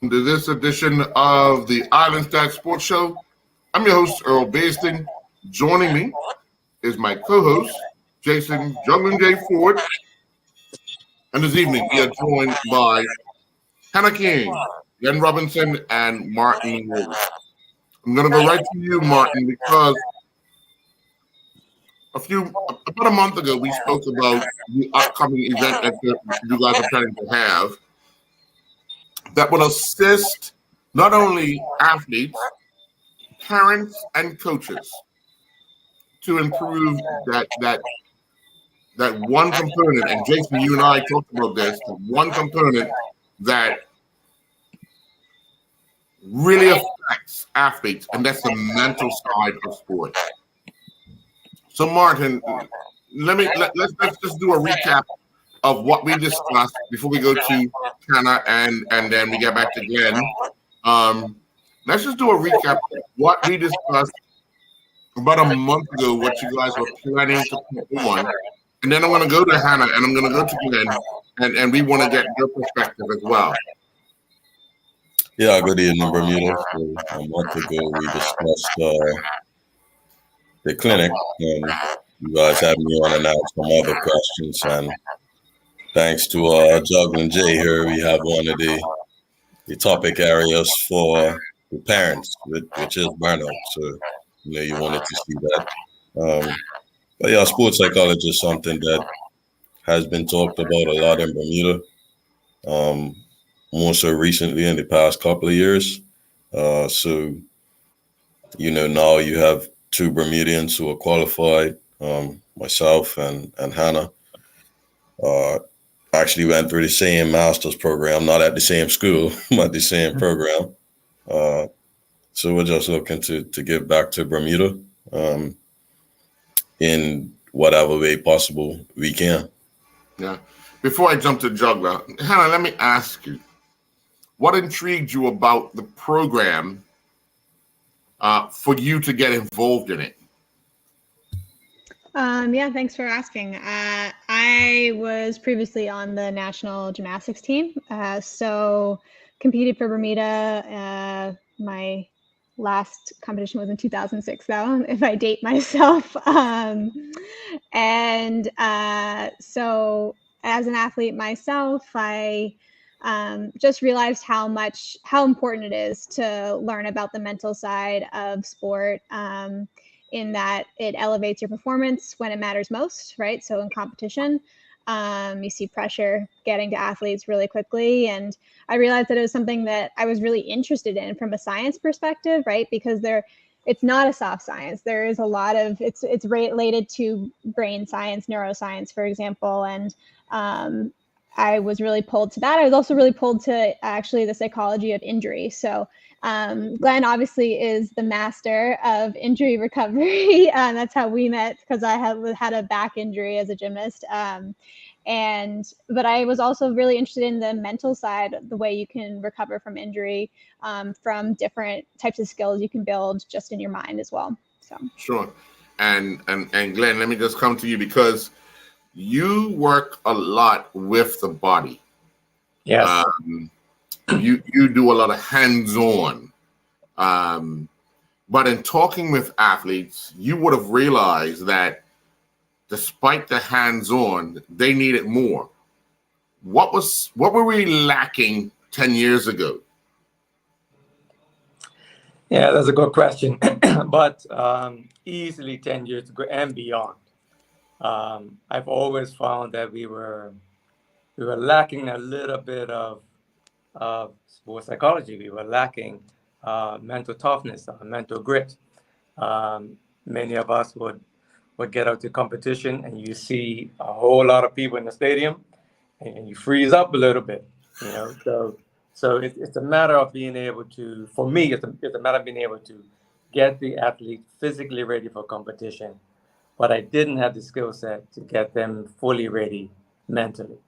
to this edition of the Island Stats Sports Show. I'm your host, Earl Basting. Joining me is my co-host, Jason Juggling J. Ford. And this evening, we are joined by Hannah King, Jen Robinson, and Martin Wolf. I'm going to go right to you, Martin, because about a month ago, we spoke about the upcoming event that you guys are planning to have that will assist not only athletes, parents, and coaches to improve that one component. And Jason, you and I talked about this. The one component that really affects athletes, and that's the mental side of sports. So, Martin, let's just do a recap of what we discussed before we go to Hannah and then we get back to Glenn. Let's just do a recap of what we discussed about a month ago, what you guys were planning to put on. And then I'm going to go to Hannah and I'm going to go to Glenn, and we want to get your perspective as well. Yeah, good evening, Bermuda. So a month ago, we discussed the clinic, and you guys had me on and asked some other questions. And thanks to Juggling Jay here, we have one of the topic areas for the parents, which is burnout. So, you wanted to see that. But yeah, sports psychology is something that has been talked about a lot in Bermuda. More so recently in the past couple of years. So, now you have two Bermudians who are qualified, myself and Hannah. Actually went through the same master's program, not at the same school, but the same program. So we're just looking to give back to Bermuda in whatever way possible we can. Yeah. Before I jump to Juggler, Hannah, let me ask you, what intrigued you about the program for you to get involved in it? Yeah, thanks for asking. I was previously on the national gymnastics team, so competed for Bermuda. My last competition was in 2006, though, if I date myself. So as an athlete myself, I just realized how important it is to learn about the mental side of sport, in that it elevates your performance when it matters most, right? So in competition, you see pressure getting to athletes really quickly. And I realized that it was something that I was really interested in from a science perspective, right? Because it's not a soft science. There is a lot of, it's related to brain science, neuroscience, for example. And I was really pulled to that. I was also really pulled to actually the psychology of injury. So Glenn obviously is the master of injury recovery. That's how we met, because I had a back injury as a gymnast. But I was also really interested in the mental side, the way you can recover from injury, from different types of skills you can build just in your mind as well. So sure. And Glenn, let me just come to you, because you work a lot with the body. Yes. You do a lot of hands-on. But in talking with athletes, you would have realized that despite the hands-on, they needed more. What were we lacking 10 years ago? Yeah, that's a good question. But easily 10 years ago and beyond. I've always found that we were lacking a little bit of sports psychology. We were lacking mental toughness, mental grit. Many of us would get out to competition and you see a whole lot of people in the stadium and you freeze up a little bit, So it's a matter of being able to, for me, it's a matter of being able to get the athlete physically ready for competition, but I didn't have the skill set to get them fully ready mentally.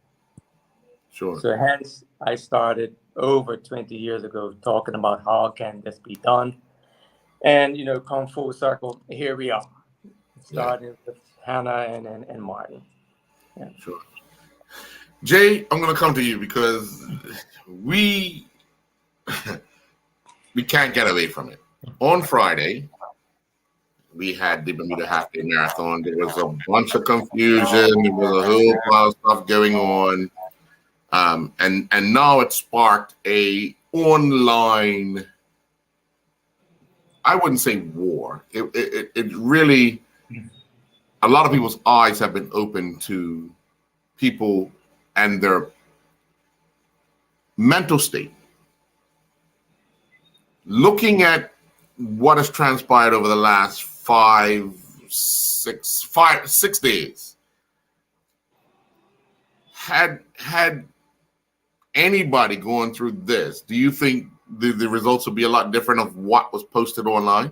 Sure. So hence, I started over 20 years ago talking about how can this be done. And, come full circle, here we are, starting with Hannah and Martin. Yeah. Sure. Jay, I'm going to come to you because we can't get away from it. On Friday, we had the Bermuda Half Day Marathon. There was a bunch of confusion. There was a whole pile of stuff going on. And now it sparked a online, I wouldn't say war. It really, a lot of people's eyes have been open to people and their mental state. Looking at what has transpired over the last 6 days, had anybody going through this, do you think the results will be a lot different of what was posted online?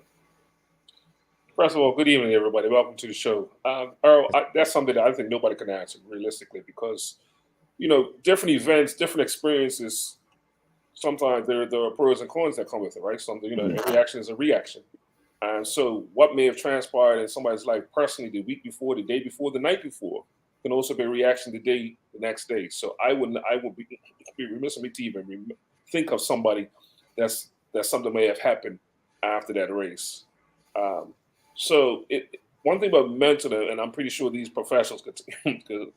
First of all, good evening, everybody. Welcome to the show. Earl, that's something that I think nobody can answer realistically because, different events, different experiences, sometimes there are pros and cons that come with it, right? Something, a reaction is a reaction. And so what may have transpired in somebody's life personally the week before, the day before, the night before, can also be a reaction the next day. So I would be remiss of me to even think of somebody that something may have happened after that race. So one thing about mental, and I'm pretty sure these professionals could, because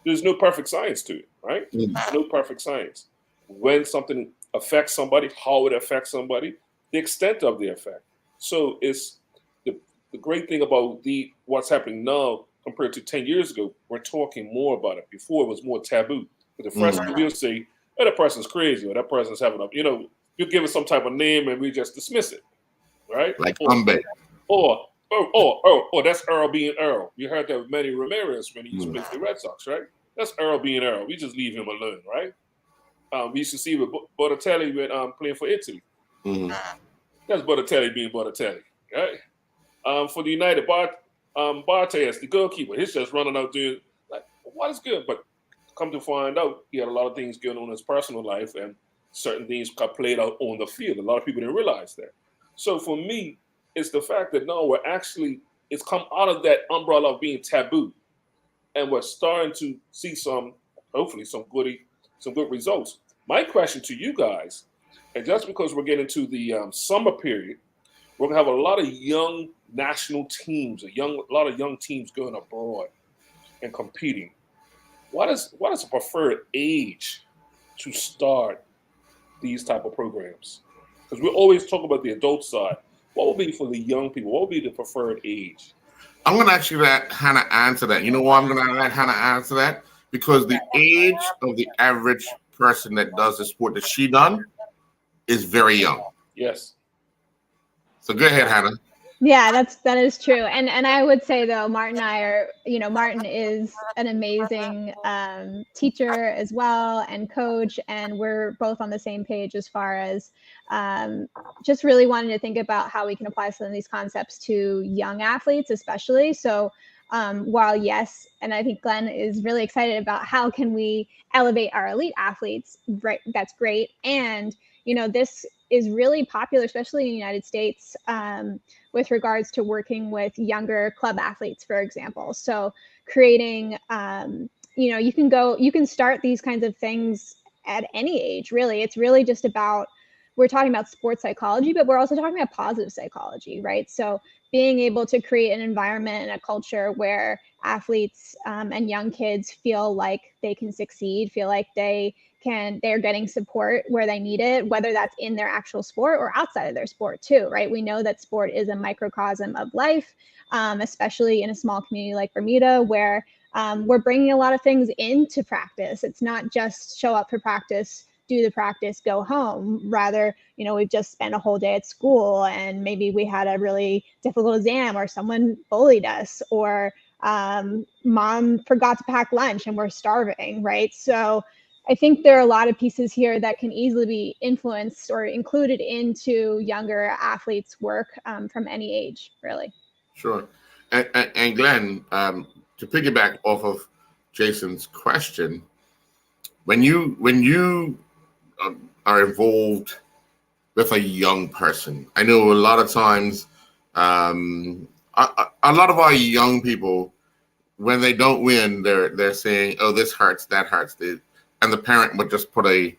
there's no perfect science to it, right? There's no perfect science. When something affects somebody, how it affects somebody, the extent of the effect. So it's the great thing about what's happening now compared to 10 years ago, we're talking more about it. Before it was more taboo. But the first thing we'll say, oh, that person's crazy, or that person's having you give it some type of name and we just dismiss it, right? Like Umbe. Or that's Earl being Earl. You heard that with Manny Ramirez when he used to play for the Red Sox, right? That's Earl being Earl. We just leave him alone, right? We used to see with Botticelli when playing for Italy. That's Botticelli being Botticelli, right? For the United Barthez, the goalkeeper, he's just running out doing what is good, but come to find out, he had a lot of things going on in his personal life, and certain things got played out on the field. A lot of people didn't realize that. So for me, it's the fact that now it's come out of that umbrella of being taboo, and we're starting to see hopefully some good results. My question to you guys, and just because we're getting to the summer period, we're gonna have a lot of young national teams, a lot of young teams going abroad and competing. What is a preferred age to start these type of programs? Because we always talk about the adult side. What would be for the young people? What would be the preferred age? I'm going to actually let Hannah answer that. You know why I'm going to let Hannah answer that? Because the age of the average person that does the sport that she done is very young. Yes. So go ahead, Hannah. Yeah, that is true. And I would say though, Martin and I are, Martin is an amazing teacher as well and coach, and we're both on the same page as far as just really wanting to think about how we can apply some of these concepts to young athletes, especially. So while yes, and I think Glenn is really excited about how can we elevate our elite athletes, right? That's great. And this is really popular, especially in the United States, with regards to working with younger club athletes, for example. So creating, you can start these kinds of things at any age, really. It's really just about, we're talking about sports psychology, but we're also talking about positive psychology, right? So being able to create an environment and a culture where athletes and young kids feel like they can succeed, feel like they're getting support where they need it, whether that's in their actual sport or outside of their sport too, right? We know that sport is a microcosm of life, especially in a small community like Bermuda, where we're bringing a lot of things into practice. It's not just show up for practice, do the practice, go home. Rather, we've just spent a whole day at school and maybe we had a really difficult exam, or someone bullied us, or mom forgot to pack lunch and we're starving, right? So I think there are a lot of pieces here that can easily be influenced or included into younger athletes' work from any age, really. Sure. And Glenn, to piggyback off of Jason's question, when you are involved with a young person, I know a lot of times, a lot of our young people, when they don't win, they're saying, "Oh, this hurts, that hurts," and the parent would just put a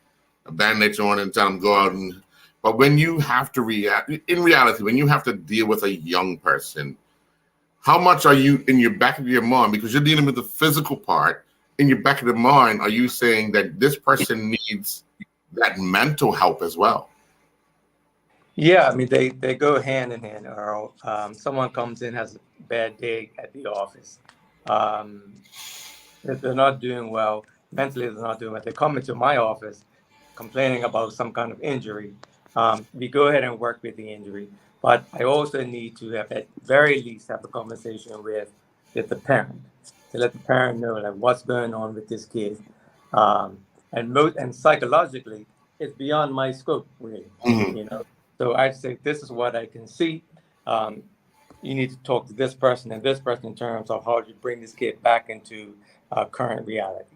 bandage on and tell them go out and But when you have to in reality, when you have to deal with a young person, how much are you in your back of your mind, because you're dealing with the physical part, in your back of the mind, are you saying that this person needs that mental help as well? Yeah, I mean, they go hand in hand, Earl. Someone comes in, has a bad day at the office. If they're not doing well, mentally they're not doing well, they come into my office complaining about some kind of injury. We go ahead and work with the injury. But I also need to have, at very least, have a conversation with the parent, to let the parent know like what's going on with this kid. And psychologically, it's beyond my scope, really. Mhm. You know, so I say this is what I can see. You need to talk to this person and this person in terms of how you bring this kid back into current reality.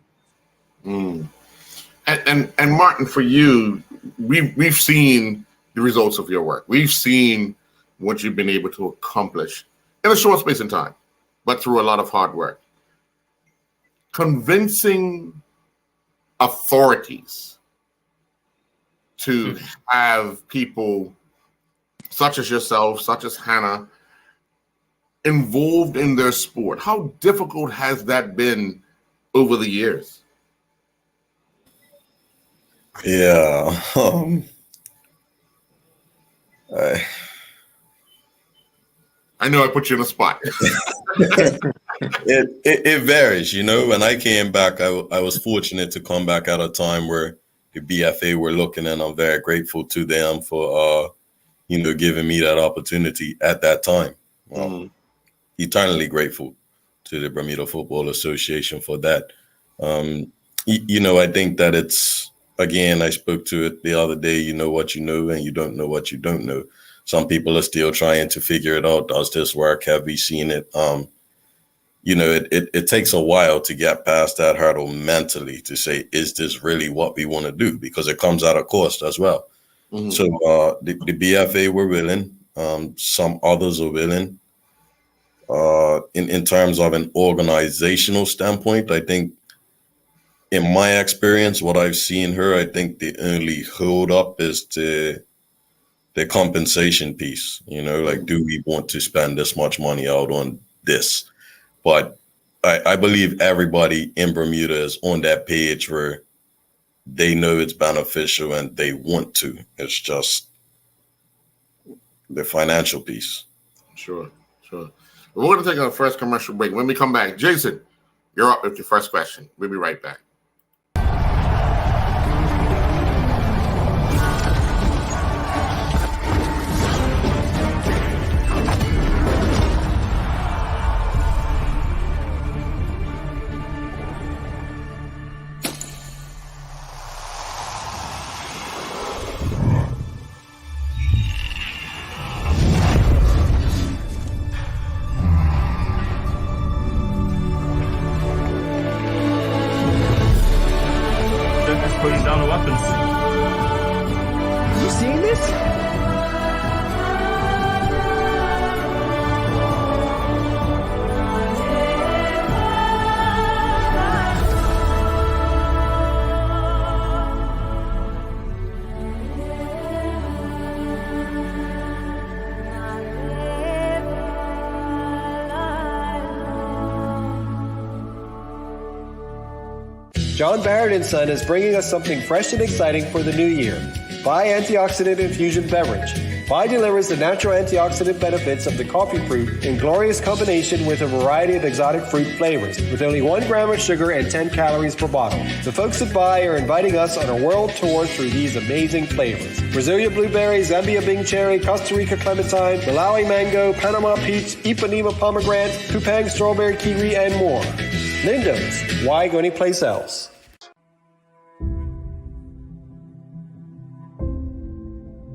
Mm. And Martin, for you, we've seen the results of your work. We've seen what you've been able to accomplish in a short space of time, but through a lot of hard work. Convincing authorities to have people such as yourself, such as Hannah, involved in their sport. How difficult has that been over the years? Yeah. I know I put you in a spot. It varies, you know. When I came back, I was fortunate to come back at a time where the BFA were looking, and I'm very grateful to them for giving me that opportunity at that time. Eternally grateful to the Bermuda Football Association for that. I think that it's, again, I spoke to it the other day, you know what you know and you don't know what you don't know. Some people are still trying to figure it out. Does this work? Have we seen it? It takes a while to get past that hurdle mentally to say, is this really what we want to do? Because it comes at a cost as well. Mm-hmm. So the BFA were willing. Some others are willing. In terms of an organizational standpoint, I think in my experience, what I've seen here, I think the only hold up is the compensation piece. Like, do we want to spend this much money out on this? But I believe everybody in Bermuda is on that page where they know it's beneficial and they want to. It's just the financial piece. Sure. We're going to take our first commercial break. When we come back, Jason, you're up with your first question. We'll be right back. Putting down the weapons. You seeing this? John Barrett & Son is bringing us something fresh and exciting for the new year. Bai Antioxidant Infusion Beverage. Bai delivers the natural antioxidant benefits of the coffee fruit in glorious combination with a variety of exotic fruit flavors, with only 1 gram of sugar and 10 calories per bottle. The folks at Bai are inviting us on a world tour through these amazing flavors. Brasilia blueberry, Zambia Bing cherry, Costa Rica clementine, Malawi mango, Panama peach, Ipanema pomegranate, Kupang strawberry kiwi, and more. Lindo's. Why go anyplace else?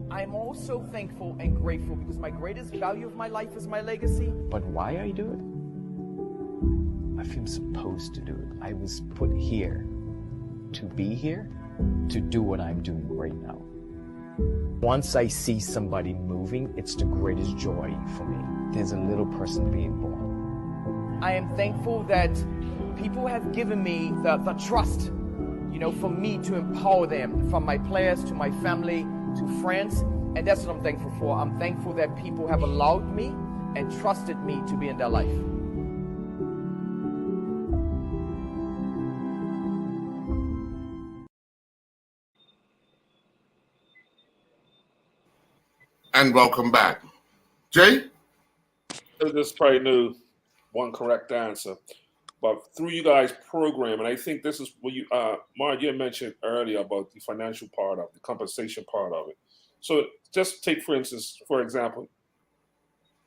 I'm also thankful and grateful because my greatest value of my life is my legacy. But why I do it? I feel supposed to do it. I was put here to be here, to do what I'm doing right now. Once I see somebody moving, it's the greatest joy for me. There's a little person being born. I am thankful that people have given me the trust, for me to empower them, from my players to my family, to France, and that's what I'm thankful for. I'm thankful that people have allowed me and trusted me to be in their life. And welcome back. Jay? There's probably no one correct answer, but through you guys' program, and I think this is what you, Mark, you mentioned earlier about the financial part of it, the compensation part of it. So just take, for instance, for example,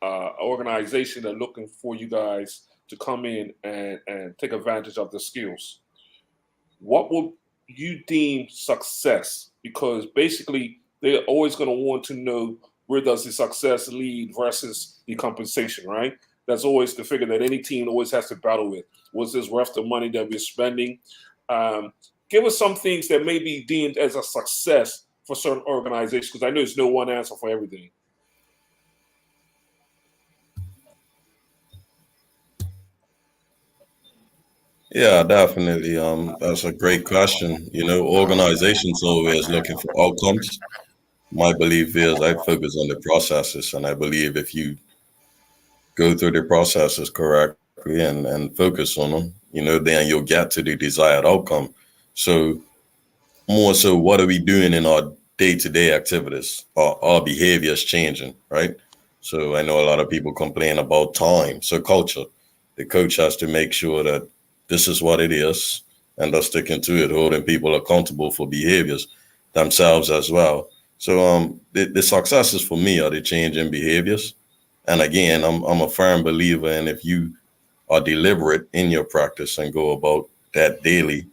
an organization that are looking for you guys to come in and take advantage of the skills. What would you deem success? Because basically, they're always going to want to know where does the success lead versus the compensation, right? That's always the figure that any team always has to battle with. Was this worth the money that we're spending? Give us some things that may be deemed as a success for certain organizations, because I know there's no one answer for everything. Yeah, definitely. That's a great question. You know, organizations always looking for outcomes. My belief is I focus on the processes, and I believe if you go through the processes correctly and focus on them, you know, then you'll get to the desired outcome. So more so, what are we doing in our day-to-day activities? Our behaviors changing, right? So I know a lot of people complain about time. So culture, the coach has to make sure that this is what it is, and they're sticking to it, holding people accountable for behaviors themselves as well. So the successes for me are the change in behaviors. And again, I'm a firm believer in if you are deliberate in your practice and go about that daily,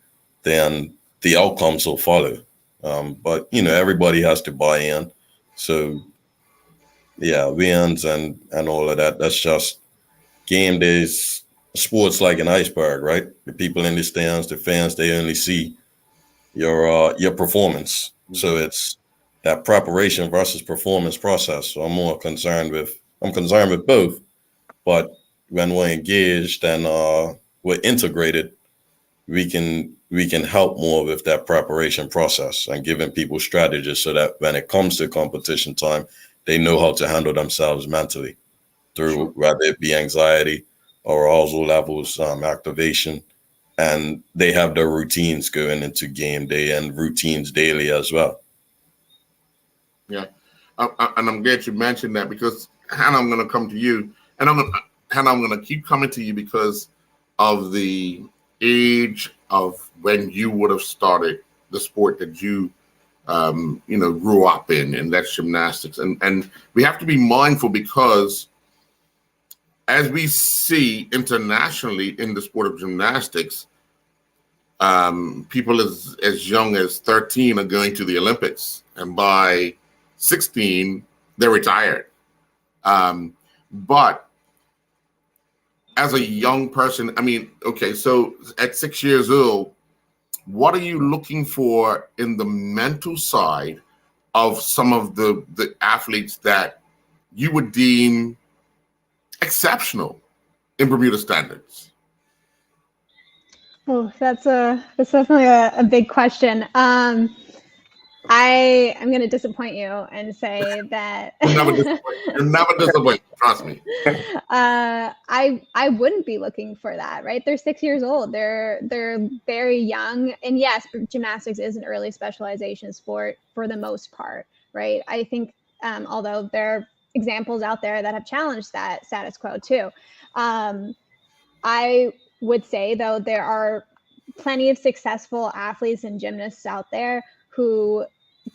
then the outcomes will follow. But you know, everybody has to buy in. So yeah, wins and all of that. That's just game days. Sports like an iceberg, right? The people in the stands, the fans, they only see your performance. So it's that preparation versus performance process. So I'm concerned with both. But when we're engaged and we're integrated, we can help more with that preparation process and giving people strategies so that when it comes to competition time, they know how to handle themselves mentally through whether it be anxiety or arousal levels, activation, and they have their routines going into game day and routines daily as well. Yeah, and I'm glad you mentioned that, because Hannah, I'm going to come to you, and I'm going to keep coming to you because of the age of when you would have started the sport that you grew up in, and that's gymnastics. And we have to be mindful, because as we see internationally in the sport of gymnastics, people as young as 13 are going to the Olympics, and by 16 they're retired. But as a young person, I mean, okay, so at 6 years old, what are you looking for in the mental side of some of the athletes that you would deem exceptional in Bermuda standards? Oh, that's definitely a big question. I'm going to disappoint you and say that You're never disappointed. Trust me. I wouldn't be looking for that, right? They're 6 years old. They're very young, and yes, gymnastics is an early specialization sport for the most part, right? I think although there are examples out there that have challenged that status quo too. I would say, though, there are plenty of successful athletes and gymnasts out there who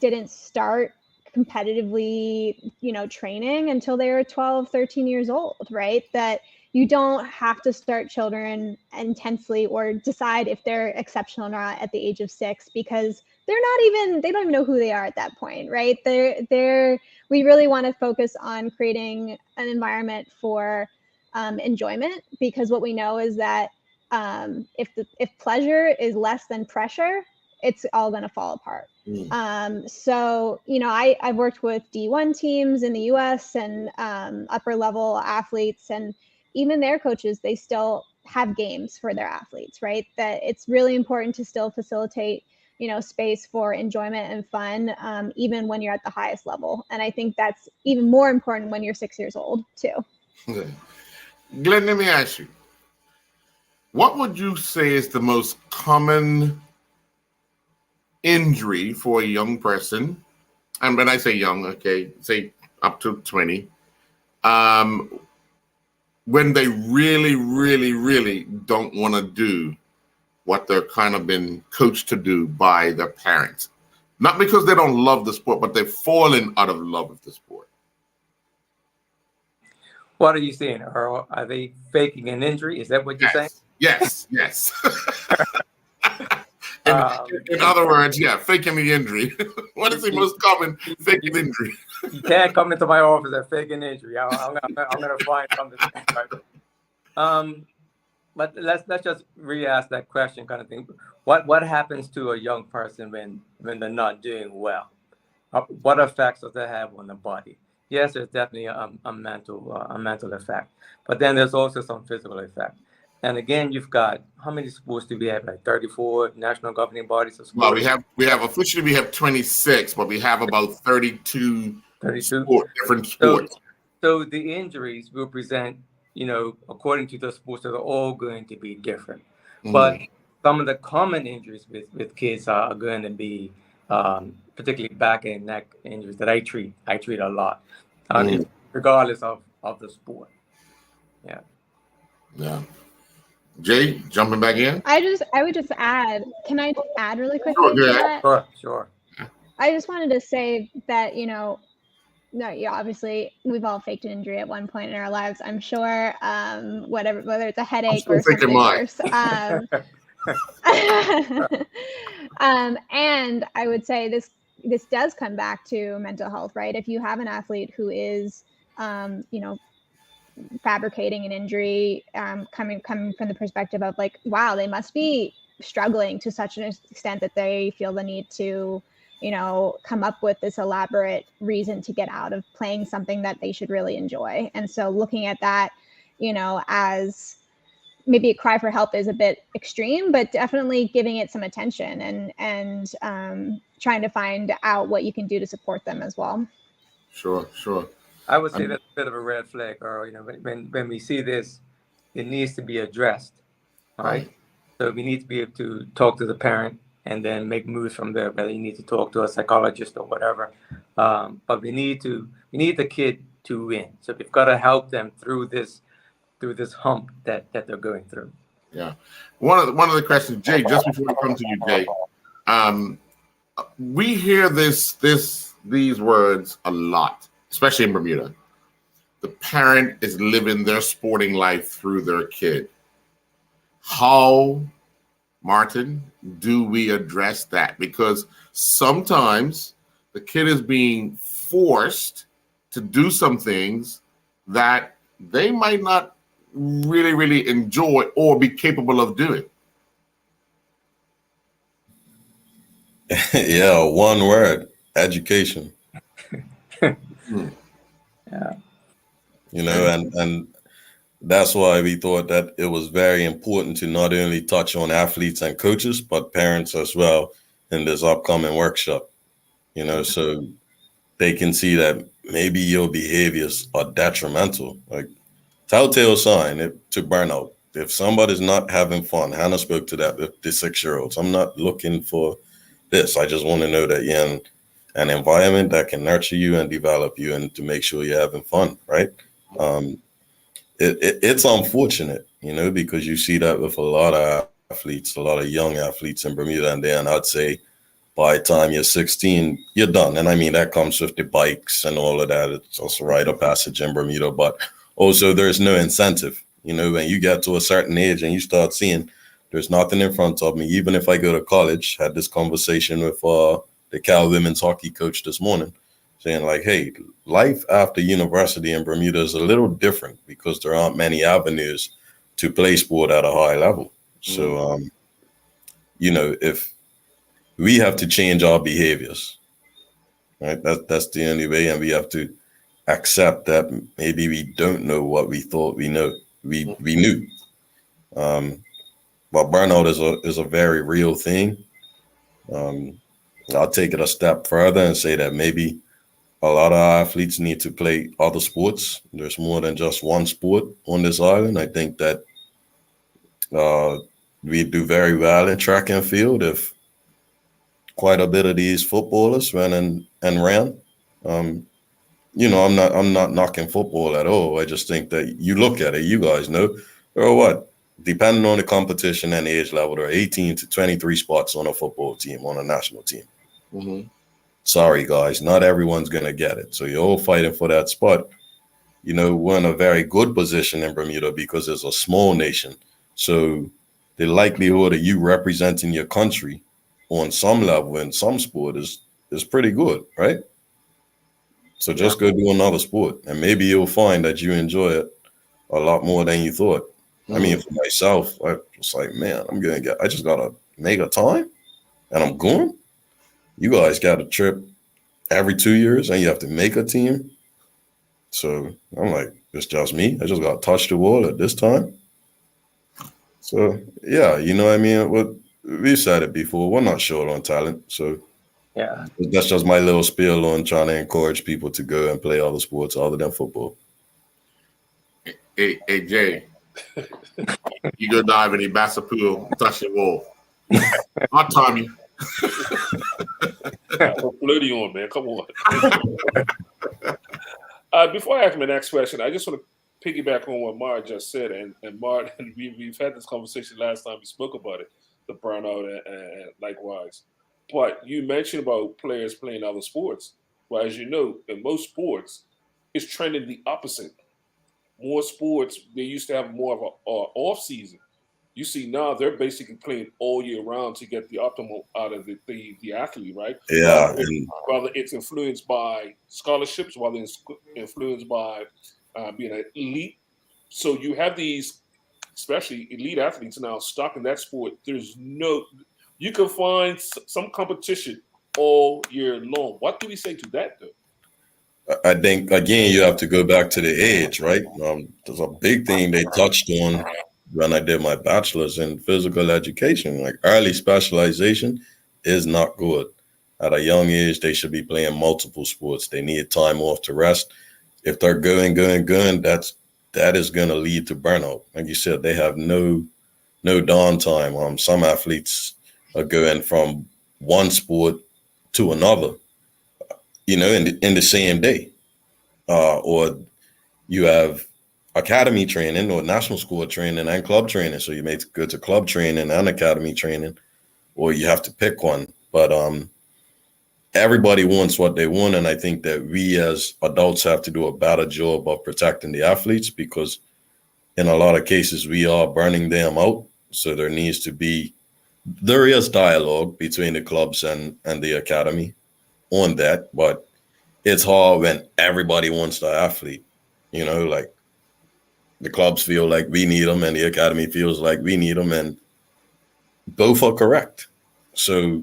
didn't start competitively, training until they were 12, 13 years old, right? That you don't have to start children intensely or decide if they're exceptional or not at the age of 6, because they don't even know who they are at that point, right? We really want to focus on creating an environment for enjoyment, because what we know is that if pleasure is less than pressure, it's all going to fall apart. So, I've worked with D1 teams in the US and upper level athletes, and even their coaches, they still have games for their athletes, right? That it's really important to still facilitate space for enjoyment and fun, even when you're at the highest level. And I think that's even more important when you're 6 years old too. Okay. Glenn, let me ask you, what would you say is the most common injury for a young person? And when I say young, okay, say up to 20, when they really, really, really don't want to do what they're kind of been coached to do by their parents. Not because they don't love the sport, but they've fallen out of love with the sport. What are you saying, Earl? Are they faking an injury? Is that what you're saying? Yes. In other words, faking the injury. What is the most common faking injury? You can't come into my office and fake an injury. I'm gonna find something. But let's just re-ask that question, kind of thing. What happens to a young person when they're not doing well? What effects does that have on the body? Yes, there's definitely a mental effect, but then there's also some physical effect. And again, you've got, how many sports do we have? Like 34 national governing bodies of sports? Well, we have officially 26, but we have about 32 different sports. So the injuries will present, according to the sports, they're all going to be different. Mm-hmm. But some of the common injuries with kids are going to be particularly back and neck injuries that I treat a lot, regardless of the sport. Yeah. Jay, jumping back in. I would just add. Can I add really quickly? Sure. I just wanted to say that obviously we've all faked an injury at one point in our lives, I'm sure. Whether it's a headache or something worse. And I would say this does come back to mental health, right? If you have an athlete who is, fabricating an injury, coming from the perspective of like, wow, they must be struggling to such an extent that they feel the need to, come up with this elaborate reason to get out of playing something that they should really enjoy. And so looking at that, as maybe a cry for help is a bit extreme, but definitely giving it some attention and trying to find out what you can do to support them as well. Sure. I would say that's a bit of a red flag, or when we see this, it needs to be addressed. Right? So we need to be able to talk to the parent and then make moves from there. Whether you need to talk to a psychologist or whatever, but we need the kid to win. So we've got to help them through this hump that they're going through. Yeah. One of the questions, Jay, just before we come to you, Jay, we hear these words a lot, especially in Bermuda. The parent is living their sporting life through their kid. How, Martin, do we address that? Because sometimes the kid is being forced to do some things that they might not really, really enjoy or be capable of doing. Yeah, one word: education. Yeah. And that's why we thought that it was very important to not only touch on athletes and coaches, but parents as well in this upcoming workshop, so they can see that maybe your behaviors are detrimental. Like, telltale sign to burnout. If somebody's not having fun, Hannah spoke to that with the 6-year-olds. I'm not looking for this. I just want to know that you're in an environment that can nurture you and develop you and to make sure you're having fun, right? It's unfortunate, because you see that with a lot of athletes, a lot of young athletes in Bermuda, and then I'd say by the time you're 16, you're done. And I mean, that comes with the bikes and all of that. It's also a rite of passage in Bermuda, but also there's no incentive. When you get to a certain age and you start seeing there's nothing in front of me, even if I go to college, had this conversation with the Cal women's hockey coach this morning, saying like, hey, life after university in Bermuda is a little different because there aren't many avenues to play sport at a high level. So, if we have to change our behaviors, right? That's the only way. And we have to accept that maybe we don't know what we thought we knew. But burnout is a very real thing. I'll take it a step further and say that maybe a lot of our athletes need to play other sports. There's more than just one sport on this island. I think that we do very well in track and field if quite a bit of these footballers ran and ran. I'm not knocking football at all. I just think that you look at it, you guys know, or what, depending on the competition and age level, there are 18 to 23 spots on a football team, on a national team. Mm-hmm. Sorry, guys, not everyone's going to get it. So you're all fighting for that spot. We're in a very good position in Bermuda because it's a small nation. So the likelihood of you representing your country on some level in some sport is pretty good, right? So just go do another sport, and maybe you'll find that you enjoy it a lot more than you thought. I mean, for myself, I was like, man, I just got to make a time, and I'm going. You guys got a trip every 2 years, and you have to make a team. So I'm like, it's just me. I just got to touch the wall at this time. So, yeah, I mean? We said it before. We're not short on talent. So Yeah. that's just my little spiel on trying to encourage people to go and play other sports other than football. Hey, Jay, you go dive in the Bassa pool and touch the wall. I'll time you. Put Flirty on, man. Come on. Before I ask my next question, I just want to piggyback on what Mar just said. And Mar, we've had this conversation last time we spoke about it, the burnout and likewise. But you mentioned about players playing other sports. Well, as you know, in most sports, it's trending the opposite. More sports, they used to have more of an off season. You see now they're basically playing all year round to get the optimal out of the athlete, right? Yeah. Whether it's influenced by scholarships, whether it's influenced by being an elite. So you have these, especially elite athletes now stuck in that sport. You can find some competition all year long. What do we say to that, though? I think, again, you have to go back to the age, right? There's a big thing they touched on when I did my bachelor's in physical education. Like, early specialization is not good. At a young age, they should be playing multiple sports. They need time off to rest. If they're going, that is going to lead to burnout. Like you said, they have no downtime. Some athletes are going from one sport to another, in the same day. Or you have academy training or national school training and club training. So you may go to club training and academy training, or you have to pick one. But everybody wants what they want. And I think that we as adults have to do a better job of protecting the athletes, because in a lot of cases, we are burning them out. So there is dialogue between the clubs and the academy on that, but it's hard when everybody wants the athlete. Like, the clubs feel like we need them and the academy feels like we need them, and both are correct. So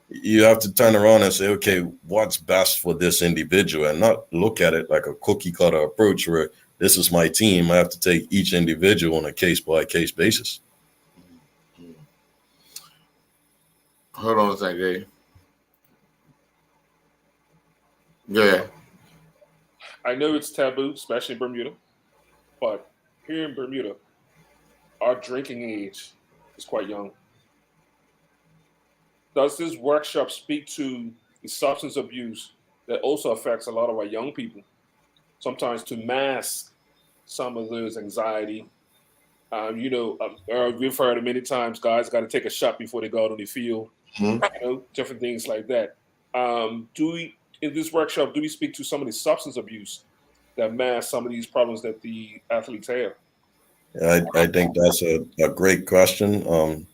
you have to turn around and say, okay, what's best for this individual, and not look at it like a cookie cutter approach where this is my team. I have to take each individual on a case by case basis. Hold on a second, Jay. Yeah. I know it's taboo, especially in Bermuda, but here in Bermuda, our drinking age is quite young. Does this workshop speak to the substance abuse that also affects a lot of our young people? Sometimes to mask some of those anxiety. We've heard it many times, guys got to take a shot before they go out on the field. Mm-hmm. Different things like that. In this workshop, do we speak to some of the substance abuse that masks some of these problems that the athletes have? I think that's a great question.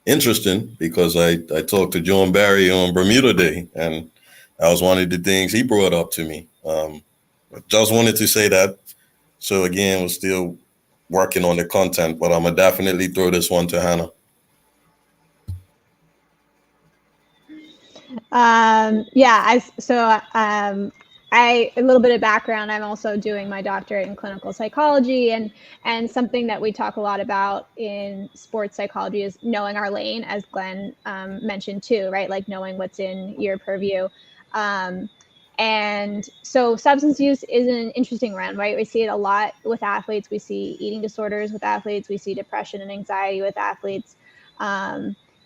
Interesting, because I talked to John Barry on Bermuda Day, and that was one of the things he brought up to me. I just wanted to say that. So again, we're still working on the content, but I'm going to definitely throw this one to Hannah. a little bit of background, I'm also doing my doctorate in clinical psychology, and something that we talk a lot about in sports psychology is knowing our lane, as Glenn mentioned too, right? Like knowing what's in your purview. And so substance use is an interesting one, right? We see it a lot with athletes. We see eating disorders with athletes. We see depression and anxiety with athletes.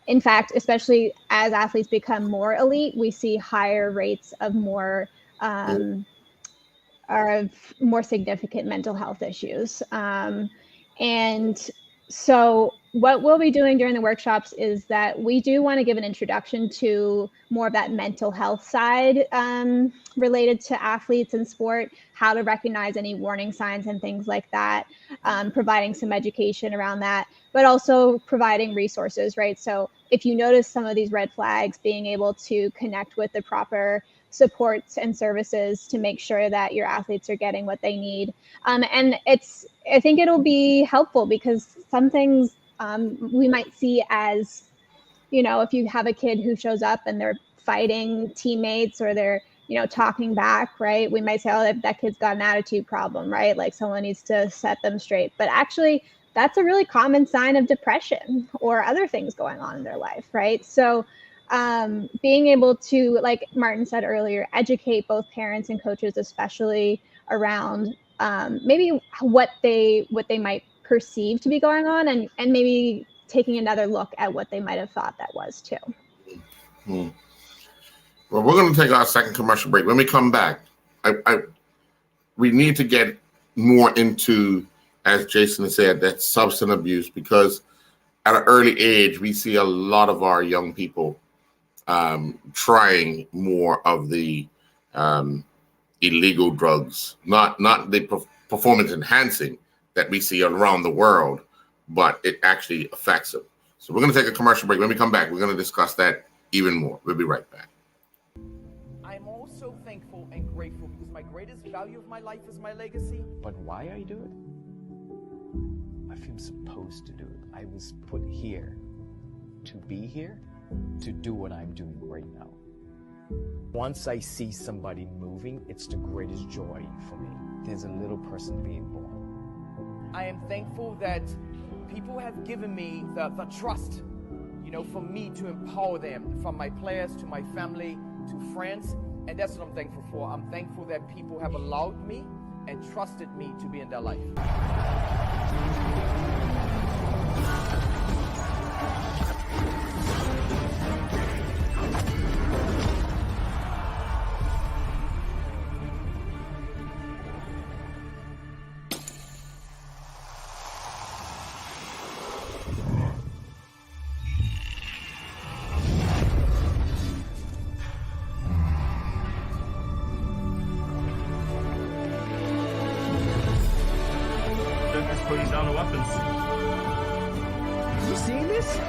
In fact, especially as athletes become more elite, we see higher rates of more significant mental health issues. And so what we'll be doing during the workshops is that we do want to give an introduction to more of that mental health side related to athletes and sport, how to recognize any warning signs and things like that, providing some education around that, but also providing resources, right? So if you notice some of these red flags, being able to connect with the proper supports and services to make sure that your athletes are getting what they need. And I think it'll be helpful because some things we might see as, if you have a kid who shows up and they're fighting teammates or they're, talking back, right? We might say, oh, that kid's got an attitude problem, right? Like someone needs to set them straight. But actually, that's a really common sign of depression or other things going on in their life, right? So being able to, like Martin said earlier, educate both parents and coaches, especially around maybe what they might perceive to be going on, and maybe taking another look at what they might have thought that was too. Hmm. Well, we're going to take our second commercial break. When we come back, we need to get more into, as Jason said, that substance abuse, because at an early age, we see a lot of our young people trying more of the illegal drugs, not the performance enhancing that we see around the world, but it actually affects them. So we're going to take a commercial break. When we come back, we're going to discuss that even more. We'll be right back. I'm also thankful and grateful because my greatest value of my life is my legacy. But why I do it? I feel supposed to do it. I was put here to be here, to do what I'm doing right now. Once I see somebody moving, it's the greatest joy for me. There's a little person being born. I am thankful that people have given me the trust, for me to empower them, from my players to my family to friends, and that's what I'm thankful for. I'm thankful that people have allowed me and trusted me to be in their life. Putting down the weapons. You seen this?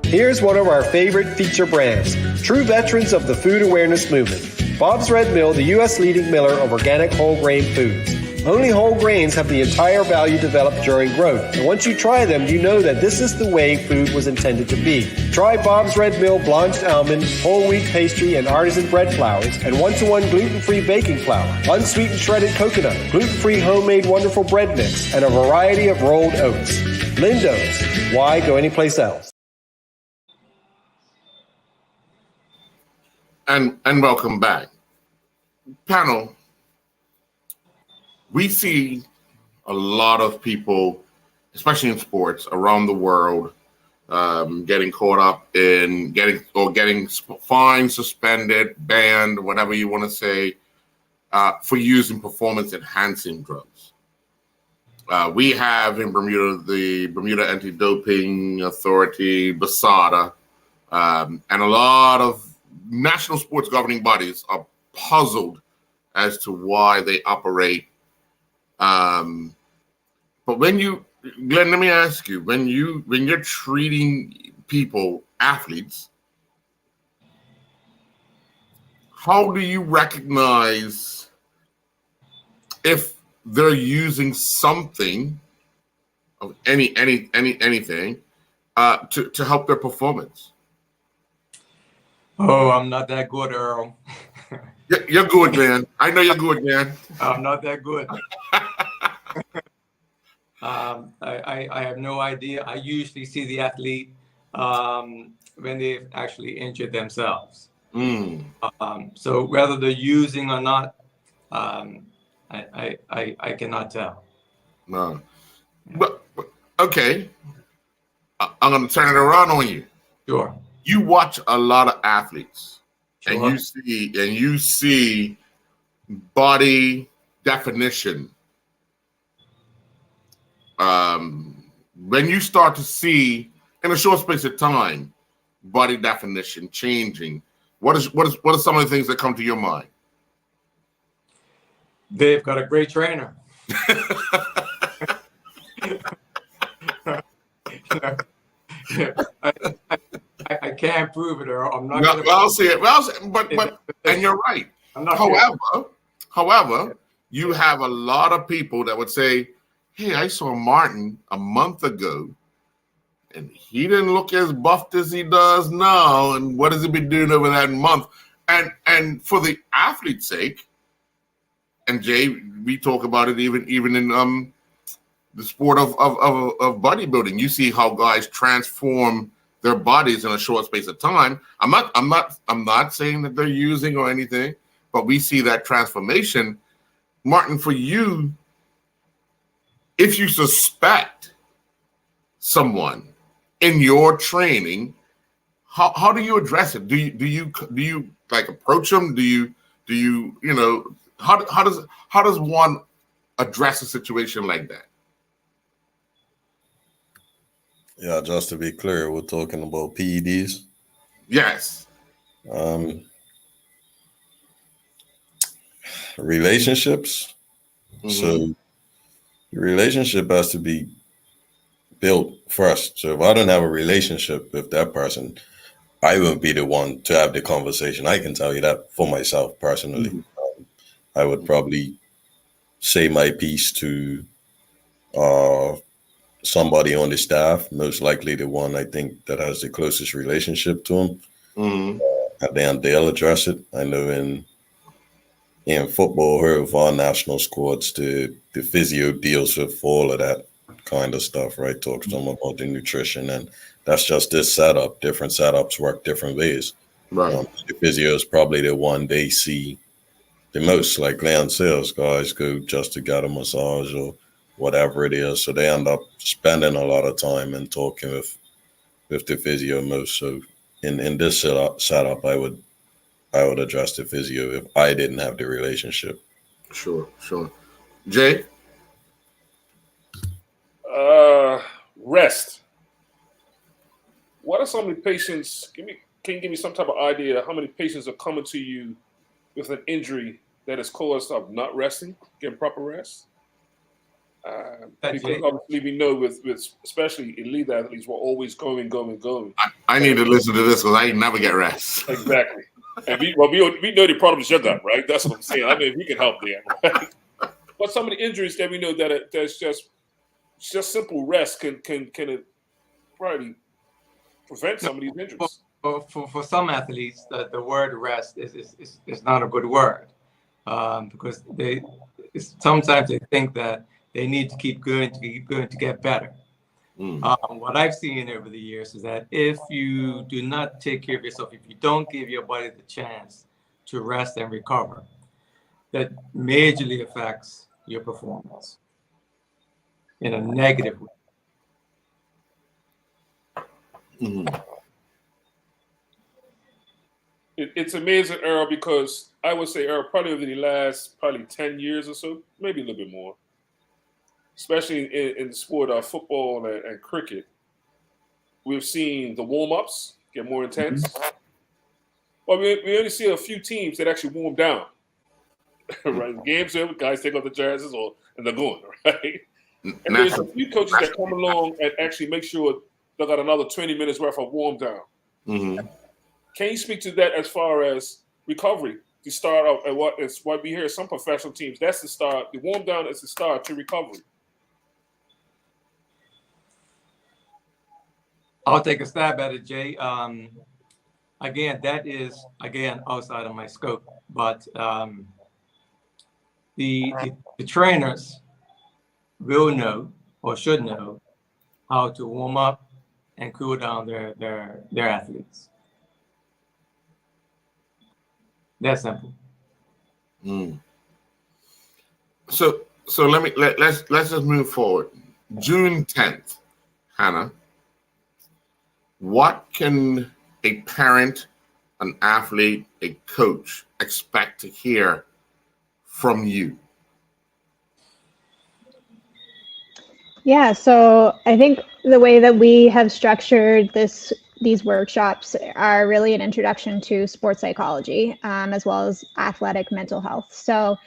Here's one of our favorite feature brands, true veterans of the food awareness movement. Bob's Red Mill, the U.S. leading miller of organic whole grain foods. Only whole grains have the entire value developed during growth, and once you try them, you know that this is the way food was intended to be. Try Bob's Red Mill blanched almond, whole wheat pastry, and artisan bread flours, and 1-to-1 gluten-free baking flour, unsweetened shredded coconut, gluten-free homemade wonderful bread mix, and a variety of rolled oats. Lindo's. Why go anyplace else? And welcome back. Panel, we see a lot of people, especially in sports around the world, getting caught up in getting fined, suspended, banned, whatever you want to say, for using performance-enhancing drugs. We have in Bermuda the Bermuda Anti-Doping Authority, BASADA, and a lot of national sports governing bodies are puzzled as to why they operate. But when you Glenn, let me ask you: when you're treating people, athletes, how do you recognize if they're using something of anything to help their performance? Oh, I'm not that good, Earl. You're good, man. I know you're good, man. I'm not that good. I have no idea. I usually see the athlete when they've actually injured themselves. So whether they're using or not, I cannot tell. No. But okay. I'm going to turn it around on you. Sure. You watch a lot of athletes, Sure. and you see body definition. When you start to see in a short space of time body definition changing, what are some of the things that come to your mind? They've got a great trainer. I can't prove it, Earl. I'm not. Well, I'll see it. But and you're right. However, you have a lot of people that would say, "Hey, I saw Martin a month ago, and he didn't look as buffed as he does now. And what has he been doing over that month?" And for the athlete's sake, and Jay, we talk about it even in the sport of bodybuilding. You see how guys transform their bodies in a short space of time. I'm not saying that they're using or anything, but we see that transformation. Martin, for you, if you suspect someone in your training, how do you address it? Do you like approach them? Do you how does one address a situation like that? Yeah, just to be clear, we're talking about PEDs. Yes. Relationships. So the relationship has to be built first. So if I don't have a relationship with that person, I won't be the one to have the conversation. I can tell you that for myself personally. I would probably say my piece to somebody on the staff, most likely the one I think that has the closest relationship to him. And then they'll address it. I know in football, here with our national squads, the physio deals with all of that kind of stuff, right? Talks to them about the nutrition, and that's just this setup. Different setups work different ways. Right. The physio is probably the one they see the most. Like Leon says, guys go just to get a massage or whatever it is. So they end up spending a lot of time and talking with the physio most. So in this setup, I would address the physio if I didn't have the relationship. Sure. Jay? Rest. What are some of the patients? Can you give me some type of idea how many patients are coming to you with an injury that is caused of not resting, getting proper rest? Because obviously we know with especially elite athletes, we're always going. I need to listen to this because I never get rest. Exactly. And we know the problem is your gut, right? That's what I'm saying. I mean, we can help there. Right? But some of the injuries that we know that's just simple rest can probably prevent some of these injuries. For some athletes, the word rest is not a good word because sometimes they think that they need to keep going to get better. What I've seen over the years is that if you do not take care of yourself, if you don't give your body the chance to rest and recover, that majorly affects your performance in a negative way. It's amazing, Earl, because I would say, Earl, probably over the last 10 years or so, maybe a little bit more, especially in the sport of football and cricket, we've seen the warm-ups get more intense. Well, we only see a few teams that actually warm down. Right? Games over, guys take off the jerseys and they're going, right? And there's a few coaches that come along and actually make sure they got another 20 minutes worth of warm down. Mm-hmm. Can you speak to that as far as recovery? To start off, and what we hear some professional teams, that's the start. The warm down is the start to recovery. I'll take a stab at it, Jay. Again, that is outside of my scope, but the trainers will know or should know how to warm up and cool down their athletes. That's simple. So let's just move forward. June 10th, Hannah. What can a parent, an athlete, a coach expect to hear from you? Yeah, so I think the way that we have structured these workshops are really an introduction to sports psychology, as well as athletic mental health. So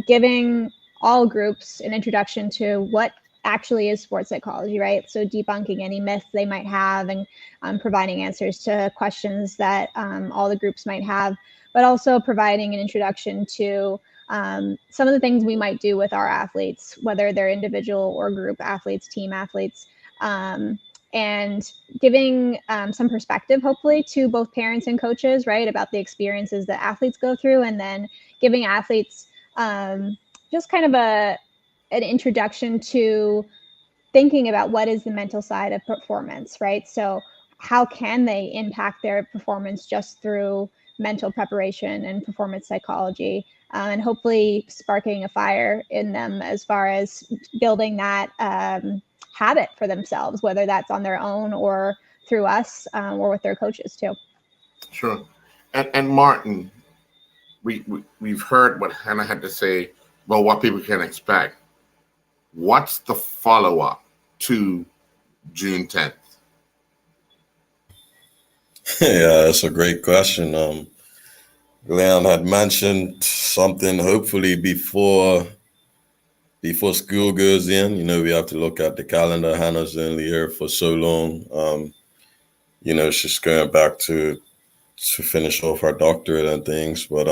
giving all groups an introduction to what actually is sports psychology, right? So debunking any myths they might have and providing answers to questions that all the groups might have, but also providing an introduction to some of the things we might do with our athletes, whether they're individual or group athletes, team athletes, and giving some perspective, hopefully, to both parents and coaches, right, about the experiences that athletes go through, and then giving athletes just kind of an introduction to thinking about what is the mental side of performance, right? So how can they impact their performance just through mental preparation and performance psychology, and hopefully sparking a fire in them as far as building that habit for themselves, whether that's on their own or through us or with their coaches too. Sure. And Martin, we've heard what Hannah had to say about what people can expect. What's the follow-up to June 10th? Yeah, that's a great question. Leon had mentioned something hopefully before school goes in. You know, we have to look at the calendar. Hannah's in the air for so long. You know, she's going back to finish off her doctorate and things, but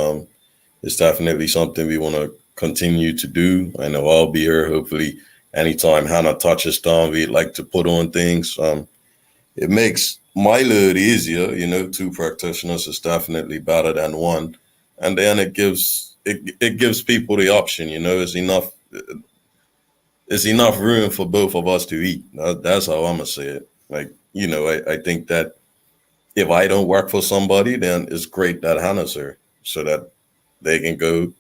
it's definitely something we want to continue to do. I know I'll be here hopefully anytime Hannah touches down. We'd like to put on things. It makes my load easier. You know, 2 practitioners is definitely better than 1, and then it gives people the option. You know, it's enough room for both of us to eat. That's how I'm gonna say it. Like, you know, I think that if I don't work for somebody, then it's great that Hannah's here so that they can go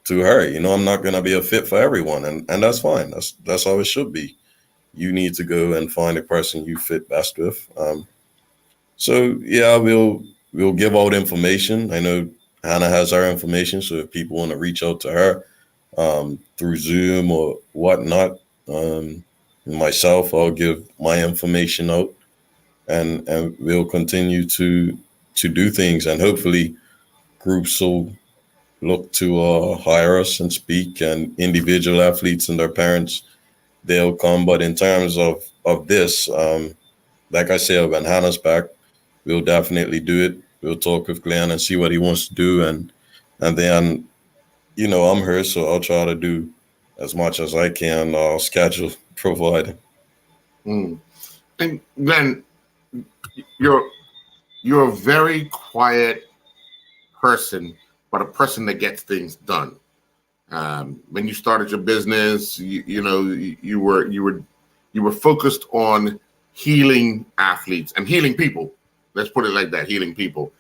to her. You know, I'm not going to be a fit for everyone, and that's fine. That's how it should be. You need to go and find a person you fit best with. So yeah, we'll give out information. I know Hannah has our information, so if people want to reach out to her through Zoom or whatnot, myself, I'll give my information out, and we'll continue to do things, and hopefully groups will look to hire us and speak, and individual athletes and their parents, they'll come. But in terms of this, like I said, when Hannah's back, we'll definitely do it. We'll talk with Glenn and see what he wants to do, and then, you know, I'm here, so I'll try to do as much as I can, schedule provided. And Glenn, you're a very quiet person, but a person that gets things done. When you started your business, you were focused on healing athletes and healing people. Let's put it like that, healing people.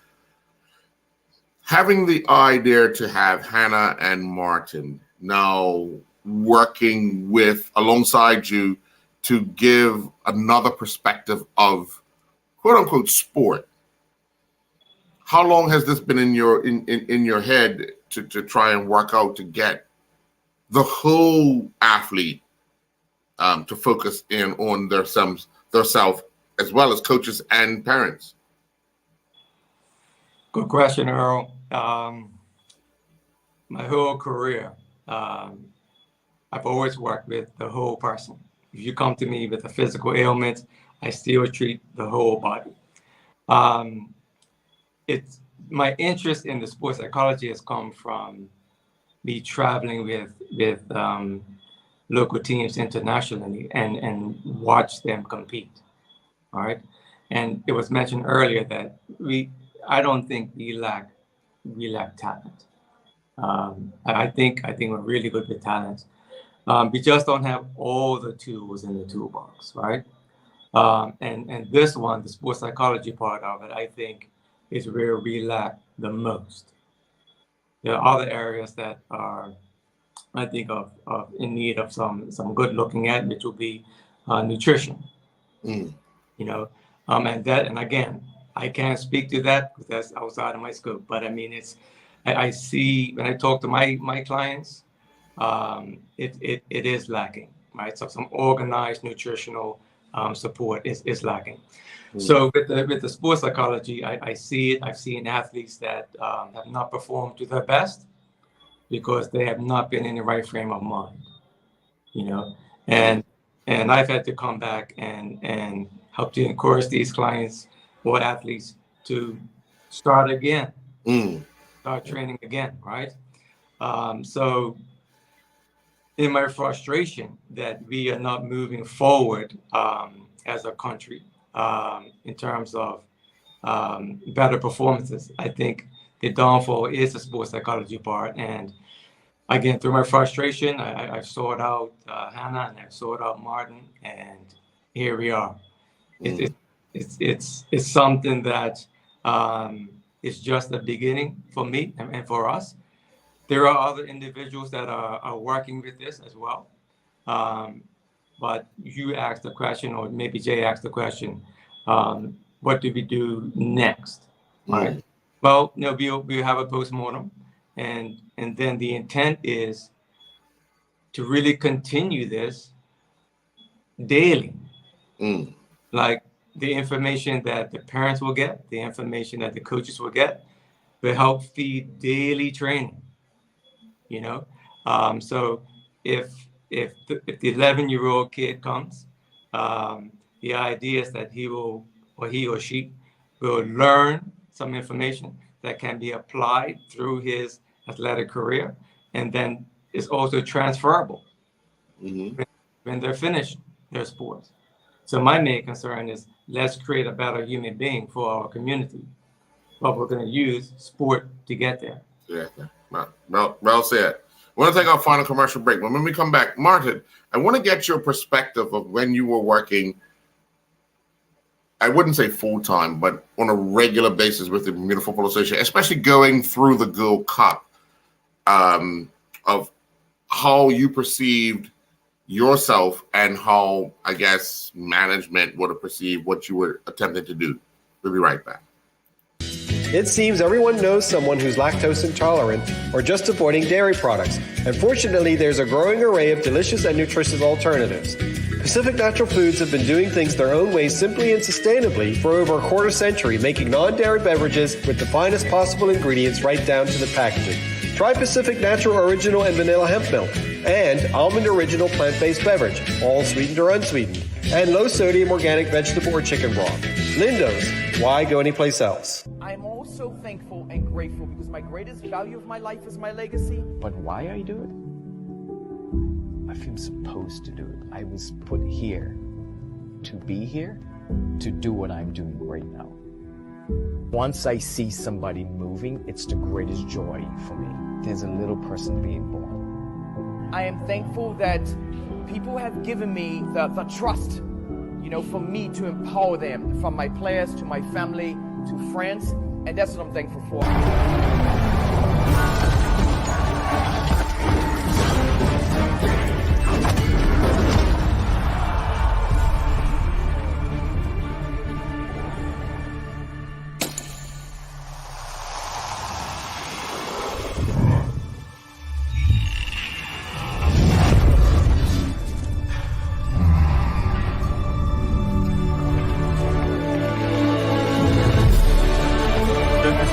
Having the idea to have Hannah and Martin now working alongside you to give another perspective of quote unquote sport. How long has this been in your head to try and work out to get the whole athlete to focus in on their self, as well as coaches and parents? Good question, Earl. My whole career, I've always worked with the whole person. If you come to me with a physical ailment, I still treat the whole body. It's my interest in the sports psychology has come from me traveling with local teams internationally and watch them compete. All right. And it was mentioned earlier that I don't think we lack talent. I think we're really good with talent. We just don't have all the tools in the toolbox, right? And this one, the sports psychology part of it, I think is where we lack the most. There are other areas that are, I think, of in need of some good looking at, which will be nutrition. You know, and again, I can't speak to that because that's outside of my scope. But I mean, I see when I talk to my clients, it is lacking, right? So some organized nutritional support is lacking. So with the sports psychology, I see it. I've seen athletes that have not performed to their best because they have not been in the right frame of mind, you know. And I've had to come back and help to encourage these clients or athletes to start again, start training again, right? So in my frustration that we are not moving forward as a country in terms of better performances, I think the downfall is the sports psychology part. And again, through my frustration, I've sought out Hannah and I've sought out Martin, and here we are. It's something that is just the beginning for me and for us. There are other individuals that are working with this as well. But you asked the question, or maybe Jay asked the question, what do we do next? Right. Well, you know, we'll have a postmortem, and then the intent is to really continue this daily. Like the information that the parents will get, the information that the coaches will get, will help feed daily training. You know, so if the 11-year-old kid comes, the idea is that he or she will learn some information that can be applied through his athletic career, and then is also transferable when they're finished their sports. So my main concern is let's create a better human being for our community, but we're going to use sport to get there. Yeah. Well said. We're going to take our final commercial break. When we come back, Martin, I want to get your perspective of when you were working, I wouldn't say full-time, but on a regular basis with the Bermuda Football Association, especially going through the Gold Cup, of how you perceived yourself and how, I guess, management would have perceived what you were attempting to do. We'll be right back. It seems everyone knows someone who's lactose intolerant or just avoiding dairy products. And fortunately, there's a growing array of delicious and nutritious alternatives. Pacific Natural Foods have been doing things their own way simply and sustainably for over a quarter century, making non-dairy beverages with the finest possible ingredients right down to the packaging. Try Pacific Natural Original and Vanilla Hemp Milk and Almond Original Plant-Based Beverage, all sweetened or unsweetened, and low-sodium organic vegetable or chicken broth. Lindo's, why go anyplace else? I'm also thankful and grateful because my greatest value of my life is my legacy. But why I do it? I feel supposed to do it. I was put here to be here, to do what I'm doing right now. Once I see somebody moving, it's the greatest joy for me. There's a little person being born. I am thankful that people have given me the trust, for me to empower them, from my players to my family to friends, and that's what I'm thankful for.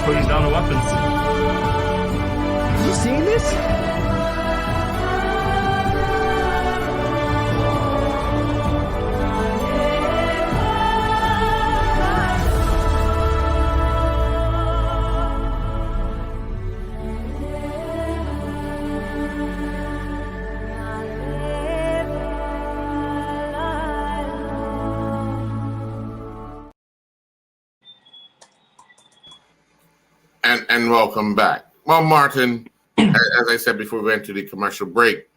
Putting down the weapons. and welcome back. Well, Martin, as I said before we went to the commercial break,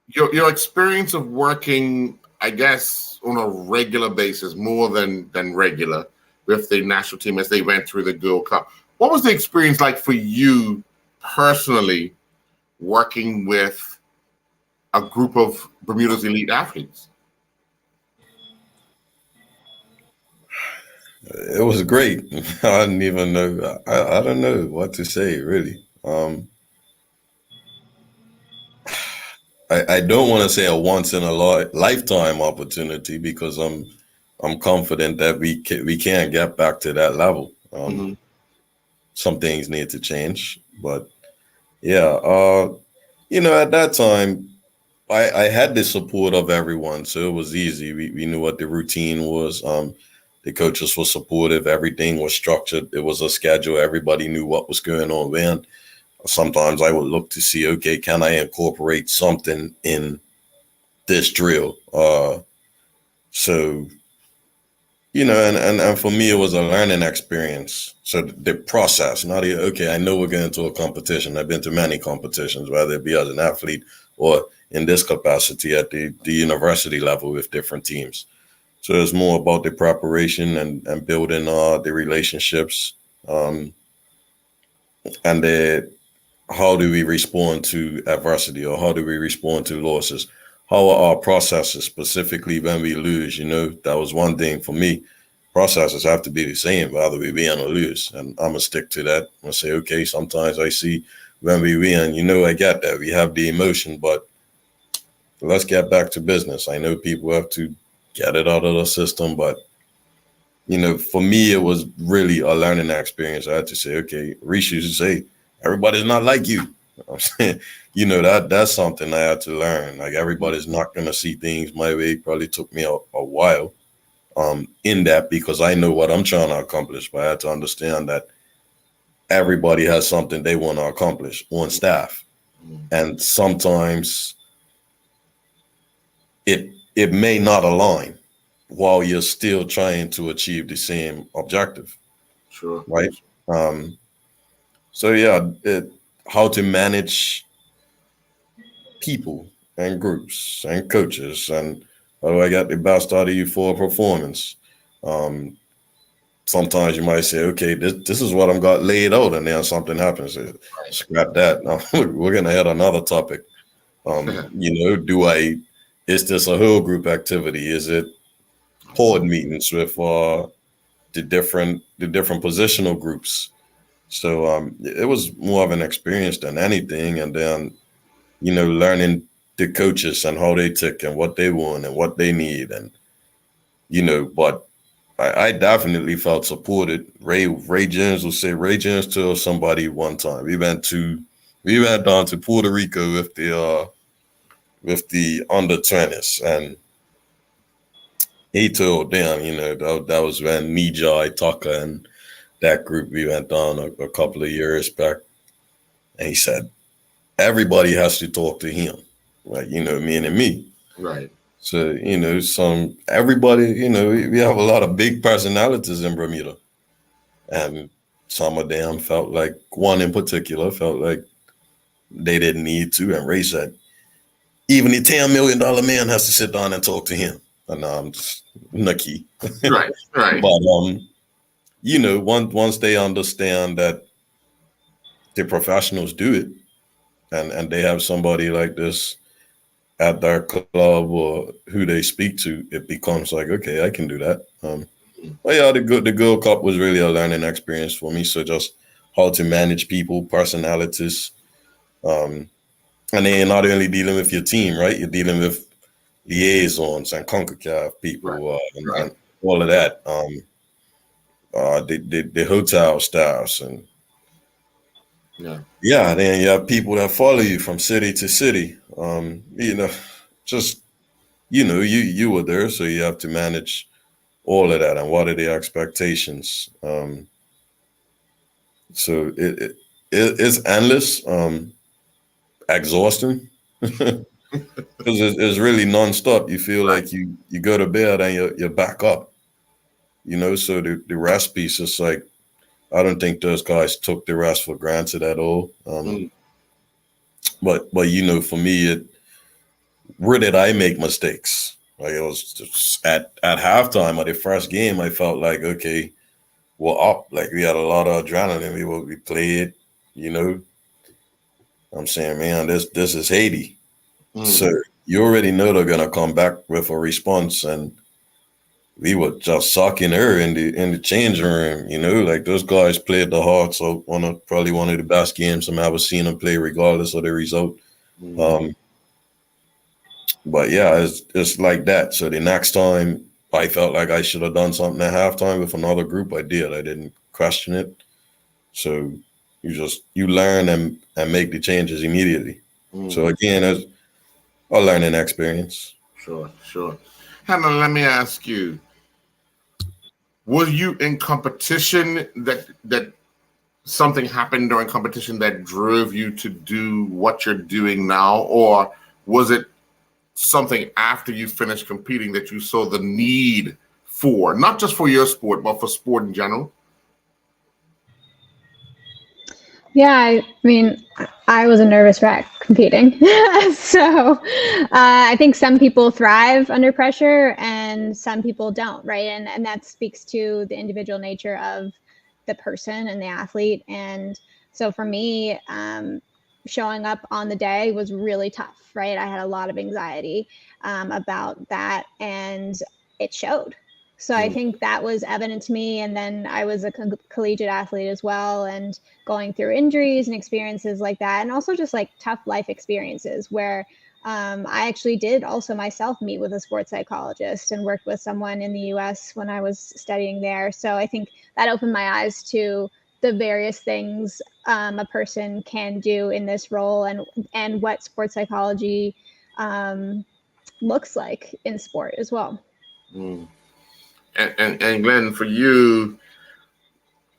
your experience of working, I guess, on a regular basis, more than regular, with the national team as they went through the Gold Cup. What was the experience like for you personally, working with a group of Bermuda's elite athletes? It was great. I didn't even know. I don't know what to say, really. I don't want to say a once in a lifetime opportunity, because I'm confident that we can get back to that level. Some things need to change, but yeah, at that time, I had the support of everyone, so it was easy. We knew what the routine was. The coaches were supportive. Everything was structured. It was a schedule. Everybody knew what was going on when. Sometimes I would look to see, okay, can I incorporate something in this drill? So, and for me, it was a learning experience. So the process, okay, I know we're going to a competition. I've been to many competitions, whether it be as an athlete or in this capacity at the university level with different teams. So it's more about the preparation and building the relationships, and how do we respond to adversity, or how do we respond to losses? How are our processes, specifically when we lose? That was one thing for me. Processes have to be the same, whether we win or lose. And I'm going to stick to that. I'm going to say, okay, sometimes I see when we win, I get that. We have the emotion, but let's get back to business. I know people have to get it out of the system, but for me, it was really a learning experience. I had to say, okay, Reese used to say, everybody's not like you. I'm saying, that's something I had to learn. Like, everybody's not going to see things my way. It probably took me a while in that, because I know what I'm trying to accomplish, but I had to understand that everybody has something they want to accomplish on staff. And sometimes it may not align while you're still trying to achieve the same objective. Sure. Right. So yeah, how to manage people and groups and coaches, and how do I get the best out of you for a performance? Sometimes you might say, okay, this is what I've got laid out, and then something happens. Scrap that. We're gonna hit another topic. Is this a whole group activity? Is it board meetings with the different positional groups? So it was more of an experience than anything. And then, learning the coaches and how they tick and what they want and what they need. And, but I definitely felt supported. Ray James will say, Ray James told somebody one time, we went down to Puerto Rico with the under 20s, and he told them, that was when Nijai, Tucker, and that group, we went down a couple of years back, and he said, everybody has to talk to him, like, meaning me. Right. So, everybody, we have a lot of big personalities in Bermuda, and some of them felt like, one in particular felt like they didn't need to. And Ray said, even the $10 million man has to sit down and talk to him. And I'm just Nucky. Right. But, once they understand that the professionals do it, and they have somebody like this at their club or who they speak to, it becomes like, okay, I can do that. But yeah, the Gold Cup was really a learning experience for me. So just how to manage people, personalities, and then not only dealing with your team, right? You're dealing with liaisons and CONCACAF people, and all of that. The hotel staffs, and then you have people that follow you from city to city. You were there, so you have to manage all of that, and what are the expectations. So it's endless, exhausting, because it's really nonstop. You feel like you go to bed and you're back up. So the rest piece is like, I don't think those guys took the rest for granted at all. But for me, where did I make mistakes? Like, it was just at halftime of the first game, I felt like, okay, we're up. Like, we had a lot of adrenaline. We played, I'm saying, man, this is Haiti. So you already know they're gonna come back with a response, and we were just sucking her in the changing room. Like, those guys played the hearts of probably one of the best games I've ever seen them play, regardless of the result. But yeah, it's like that. So the next time I felt like I should have done something at halftime with another group, I did. I didn't question it. So you learn and make the changes immediately. So again, it's a learning experience. Sure. Hannah, let me ask you, were you in competition that something happened during competition that drove you to do what you're doing now? Or was it something after you finished competing that you saw the need for, not just for your sport, but for sport in general? Yeah, I mean, I was a nervous wreck competing. So I think some people thrive under pressure and some people don't, right? And that speaks to the individual nature of the person and the athlete. And so for me, showing up on the day was really tough, right? I had a lot of anxiety about that, and it showed. So I think that was evident to me. And then I was a collegiate athlete as well, and going through injuries and experiences like that, and also just like tough life experiences where I actually did also myself meet with a sports psychologist and worked with someone in the US when I was studying there. So I think that opened my eyes to the various things a person can do in this role, and what sports psychology looks like in sport as well. And Glenn, for you,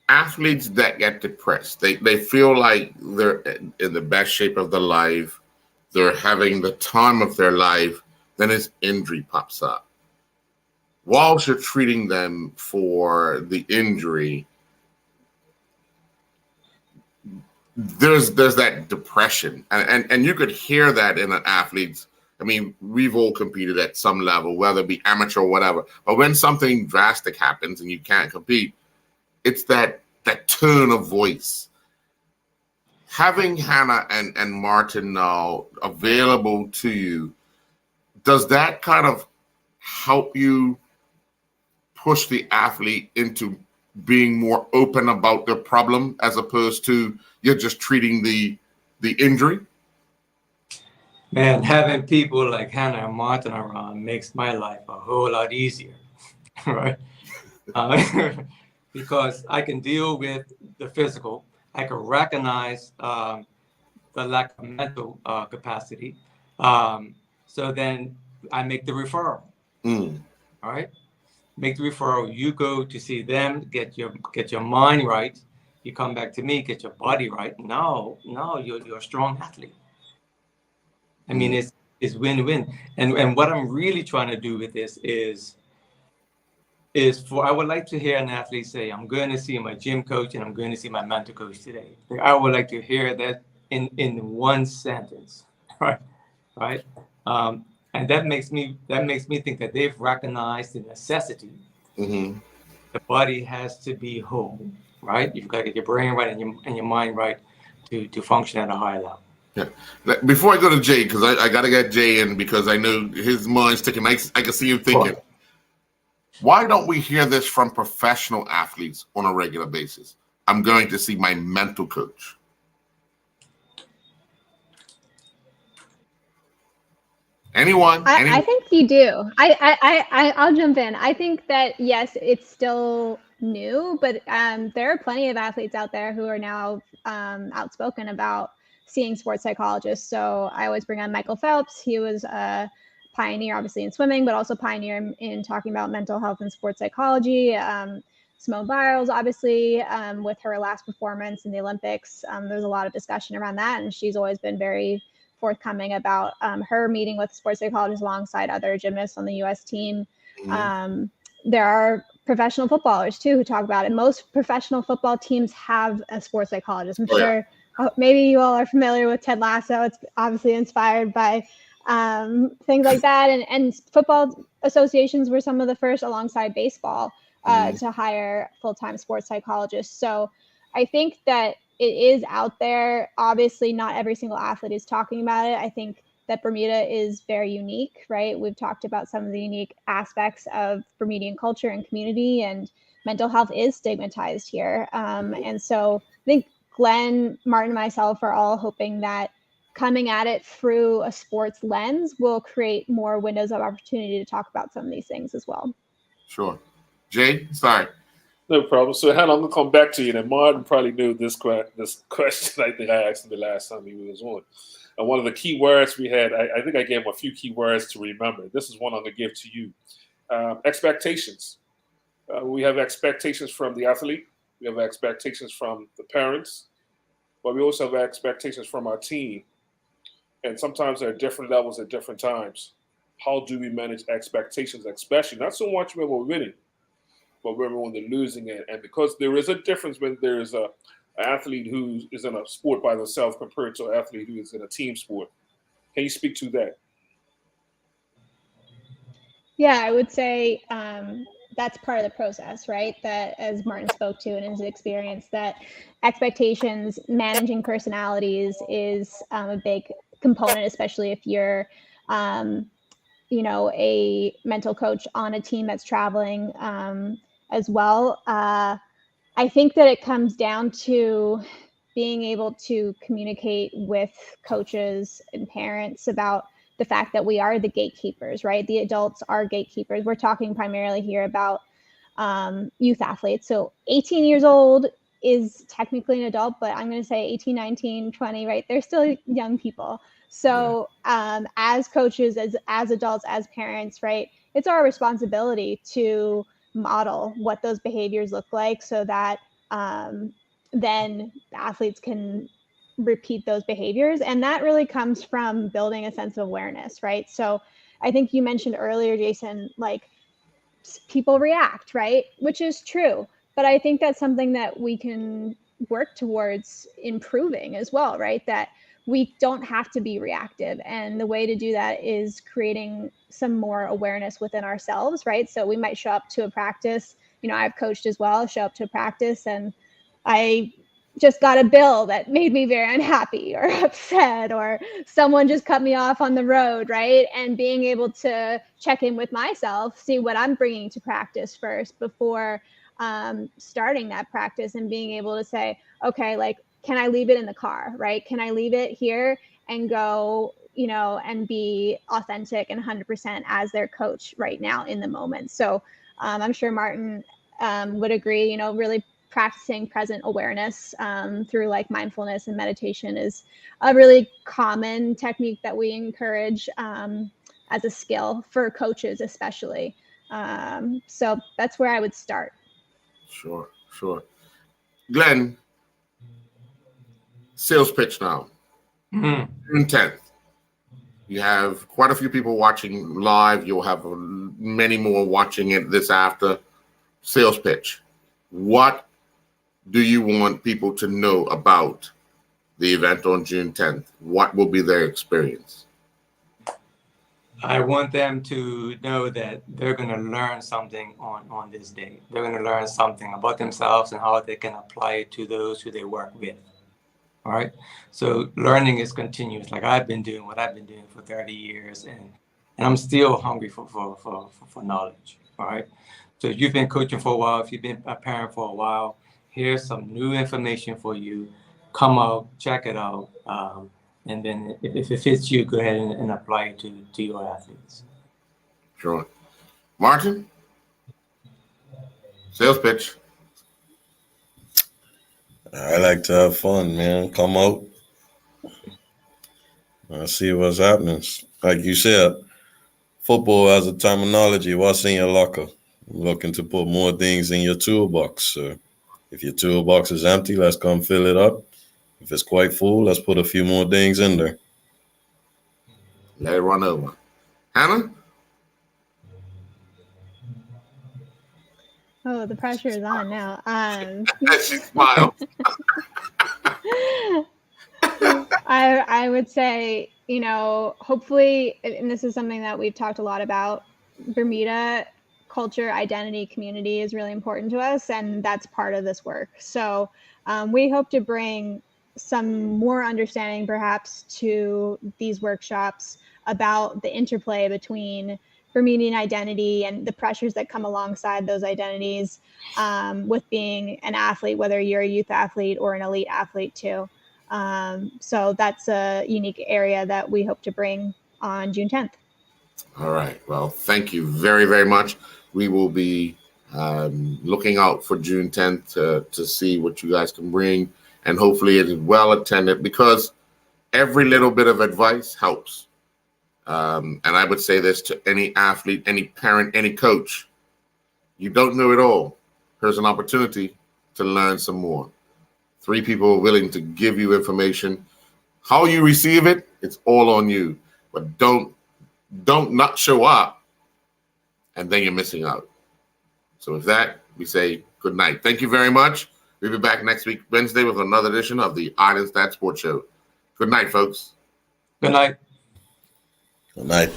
athletes that get depressed, they feel like they're in the best shape of their life, they're having the time of their life, then this injury pops up. Whilst you're treating them for the injury, there's that depression, and you could hear that in an athlete's. I mean, we've all competed at some level, whether it be amateur or whatever. But when something drastic happens and you can't compete, it's that tone of voice. Having Hannah and Martin now available to you, does that kind of help you push the athlete into being more open about their problem, as opposed to you're just treating the injury? Man, having people like Hannah and Martin around makes my life a whole lot easier, right? Because I can deal with the physical. I can recognize the lack of mental capacity. So then I make the referral. All right? Make the referral. You go to see them, get your mind right. You come back to me, get your body right. No, you're a strong athlete. I mean, it's win-win. And what I'm really trying to do with this is I would like to hear an athlete say, I'm going to see my gym coach and I'm going to see my mental coach today. I would like to hear that in one sentence, right? And that makes me think that they've recognized the necessity. The body has to be whole, right? You've got to get your brain right and your mind right to function at a high level. Yeah. Before I go to Jay, because I got to get Jay in, because I know his mind's ticking. I can see him thinking. Sure. Why don't we hear this from professional athletes on a regular basis? I'm going to see my mental coach. Anyone? I think you do. I'll jump in. I think that, yes, it's still new, but there are plenty of athletes out there who are now outspoken about seeing sports psychologists. So I always bring on Michael Phelps. He was a pioneer, obviously, in swimming, but also pioneer in talking about mental health and sports psychology. Simone Biles, obviously, with her last performance in the Olympics, there's a lot of discussion around that. And she's always been very forthcoming about her meeting with sports psychologists alongside other gymnasts on the U.S. team. There are professional footballers too who talk about it. Most professional football teams have a sports psychologist. I'm sure maybe you all are familiar with Ted Lasso. It's obviously inspired by things like that. And football associations were some of the first alongside baseball to hire full-time sports psychologists. So I think that it is out there. Obviously, not every single athlete is talking about it. I think that Bermuda is very unique, right? We've talked about some of the unique aspects of Bermudian culture and community, and mental health is stigmatized here. And so I think Glenn, Martin, and myself are all hoping that coming at it through a sports lens will create more windows of opportunity to talk about some of these things as well. Sure. Jay, sorry. No problem. So, Hannah, I'm going to come back to you. And Martin probably knew this question I think I asked him the last time he was on. And one of the key words we had, I think I gave him a few key words to remember. This is one I'm going to give to you. Expectations. We have expectations from the athlete. We have expectations from the parents. But we also have expectations from our team. And sometimes there are different levels at different times. How do we manage expectations, especially not so much when we're winning, but when we're on the losing end? And because there is a difference when there is an athlete who is in a sport by themselves compared to an athlete who is in a team sport. Can you speak to that? Yeah, I would say that's part of the process, right? That, as Martin spoke to in his experience, that expectations, managing personalities is a big component, especially if you're, a mental coach on a team that's traveling as well. I think that it comes down to being able to communicate with coaches and parents about the fact that we are the gatekeepers, right? The adults are gatekeepers. We're talking primarily here about youth athletes. So 18 years old is technically an adult, but I'm going to say 18, 19, 20, right? They're still young people. So as coaches, as adults, as parents, right, it's our responsibility to model what those behaviors look like so that then the athletes can repeat those behaviors. And that really comes from building a sense of awareness, right? So I think you mentioned earlier, Jason, like people react, right? Which is true. But I think that's something that we can work towards improving as well, right? That we don't have to be reactive. And the way to do that is creating some more awareness within ourselves, right? So we might show up to a practice, I've coached as well, show up to a practice and I just got a bill that made me very unhappy or upset, or someone just cut me off on the road, right? And being able to check in with myself, see what I'm bringing to practice first before starting that practice, and being able to say, okay, like, can I leave it in the car, right? Can I leave it here and go, and be authentic and 100% as their coach right now in the moment? So I'm sure Martin would agree, really practicing present awareness through like mindfulness and meditation is a really common technique that we encourage as a skill for coaches, especially. So that's where I would start. Sure. Glenn, sales pitch now. June 10th. You have quite a few people watching live. You'll have many more watching it this after. Sales pitch. What do you want people to know about the event on June 10th? What will be their experience? I want them to know that they're going to learn something on this day. They're going to learn something about themselves and how they can apply it to those who they work with. All right. So learning is continuous. Like I've been doing what I've been doing for 30 years and I'm still hungry for knowledge. All right. So if you've been coaching for a while, if you've been a parent for a while, here's some new information for you. Come out, check it out. And then if it fits you, go ahead and apply it to your athletes. Sure. Martin? Sales pitch. I like to have fun, man. Come out. See what's happening. Like you said, football has a terminology. What's in your locker? I'm looking to put more things in your toolbox. So if your toolbox is empty, let's come fill it up. If it's quite full, let's put a few more things in there. Let it run over. Hannah? Oh, the pressure is on now. She smiled. I would say, hopefully, and this is something that we've talked a lot about, Bermuda culture, identity, community is really important to us, and that's part of this work. So we hope to bring some more understanding perhaps to these workshops about the interplay between Bermudian identity and the pressures that come alongside those identities with being an athlete, whether you're a youth athlete or an elite athlete too. So that's a unique area that we hope to bring on June 10th. All right. Well, thank you very, very much. We will be looking out for June 10th to see what you guys can bring. And hopefully it is well attended, because every little bit of advice helps. And I would say this to any athlete, any parent, any coach. You don't know it all. Here's an opportunity to learn some more. 3 people are willing to give you information. How you receive it, it's all on you. But don't not show up, and then you're missing out. So with that, we say good night. Thank you very much. We'll be back next week, Wednesday, with another edition of the Art and Stat Sports Show. Good night, folks. Good night. Good night.